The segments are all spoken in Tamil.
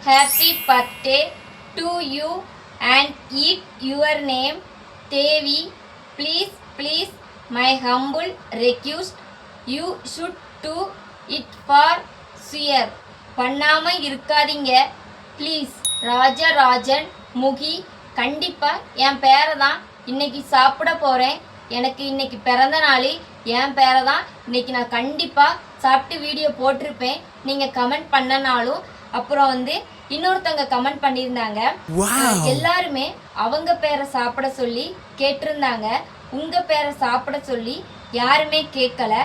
happy birthday to you and eat your name Devi. Please my humble request, you should do it for sure. பண்ணாம இருக்காதீங்க ப்ளீஸ். ராஜராஜன் முகி. கண்டிப்பாக என் பேரை தான் இன்னைக்கு சாப்பிட போகிறேன். எனக்கு இன்னைக்கு பிறந்த நாள். என் பேரை தான் இன்னைக்கு நான் கண்டிப்பாக சாப்பிட்டு வீடியோ போட்டிருப்பேன். நீங்கள் கமெண்ட் பண்ணனாலும் அப்புறம் இன்னொருத்தவங்க கமெண்ட் பண்ணியிருந்தாங்க. எல்லாருமே அவங்க பேரை சாப்பிட சொல்லி கேட்டிருந்தாங்க. உங்கள் பேரை சாப்பிட சொல்லி யாருமே கேட்கல.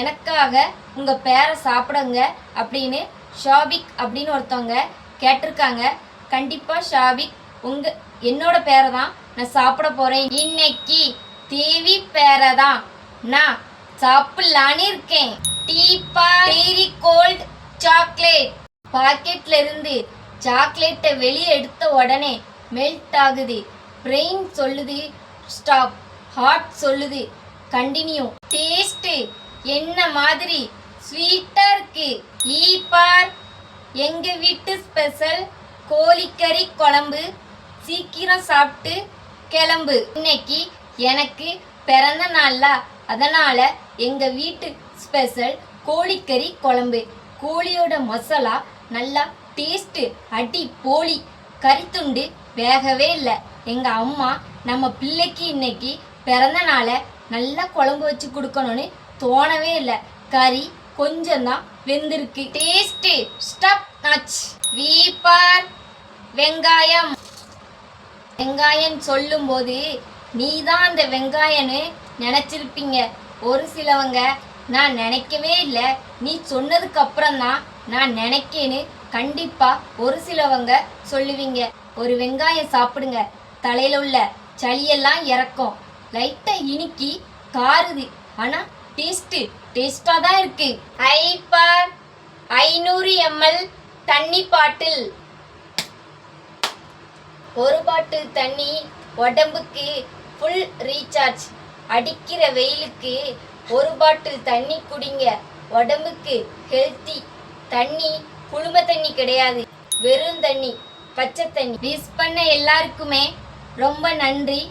எனக்காக உங்கள் பேரை சாப்பிடுங்க அப்படின்னு ஷாபிக் அப்படின்னு ஒருத்தவங்க கேட்டிருக்காங்க. கண்டிப்பாக ஷாபிக் என்னோட பேரை தான் நான் சாப்பிட போகிறேன். இன்னைக்கு தேவி பேரை தான் நான் சாப்பிடலான்னு இருக்கேன். டீப்பா டெய்ரி கோல்ட் சாக்லேட். பாக்கெட்ல இருந்து சாக்லேட்டை வெளியே எடுத்த உடனே மெல்ட் ஆகுது. பிரெயின் சொல்லுது ஸ்டாப், ஹார்ட் சொல்லுது கண்டினியூ. டேஸ்ட் என்ன மாதிரி ஸ்வீட்டா இருக்கு. ஈப்பார் எங்க வீட்டு ஸ்பெஷல் கோழிக்கறி குழம்பு. சீக்கிரம் சாப்பிட்டு கிளம்பு. இன்னைக்கு எனக்கு பிறந்த நாள்ல, அதனால எங்க வீட்டு ஸ்பெஷல் கோழிக்கறி குழம்பு. கோழியோட மசாலா நல்லா டேஸ்ட்டு அடி போலி. கறித்துண்டு வேகவே இல்லை. எங்கள் அம்மா நம்ம பிள்ளைக்கு இன்னைக்கு பிறந்த நாளை நல்லா குழம்பு வச்சு கொடுக்கணும்னு தோணவே இல்லை. கறி கொஞ்சம் தான் வெந்திருக்கு. Taste stub நச். வீப்பார் வெங்காயம். வெங்காயம் சொல்லும்போது நீ தான் அந்த வெங்காயன்னு நினச்சிருப்பீங்க. ஒரு சிலவங்க நான் நினைக்கவே இல்லை, நீ சொன்னதுக்கு அப்புறம் தான் நான் நினைக்கேன்னு கண்டிப்பாக ஒரு சிலவங்க சொல்லுவீங்க. ஒரு வெங்காயம் சாப்பிடுங்க, தலையில் உள்ள சளியெல்லாம் இறக்கும். லைட்டாக இனிக்கி காருது, ஆனால் டேஸ்ட்டாக தான் இருக்கு. ஐபார் 500 ml தண்ணி பாட்டில். ஒரு பாட்டில் தண்ணி உடம்புக்கு ஃபுல் ரீசார்ஜ். அடிக்கிற வெயிலுக்கு ஒரு பாட்டில் தண்ணி குடிங்க, உடம்புக்கு ஹெல்த்தி. தண்ணி குளும தண்ணி கிடையாது, வெறும் தண்ணி, பச்சை தண்ணி. விஷ் பண்ண எல்லாருக்குமே ரொம்ப நன்றி.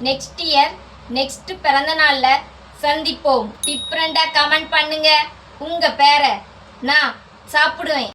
நெக்ஸ்ட் இயர் நெக்ஸ்ட் பிறந்த நாளில் சந்திப்போம். டிஃப்ரெண்டாக கமெண்ட் பண்ணுங்க. உங்கள் பேரை நான் சாப்பிடுவேன்.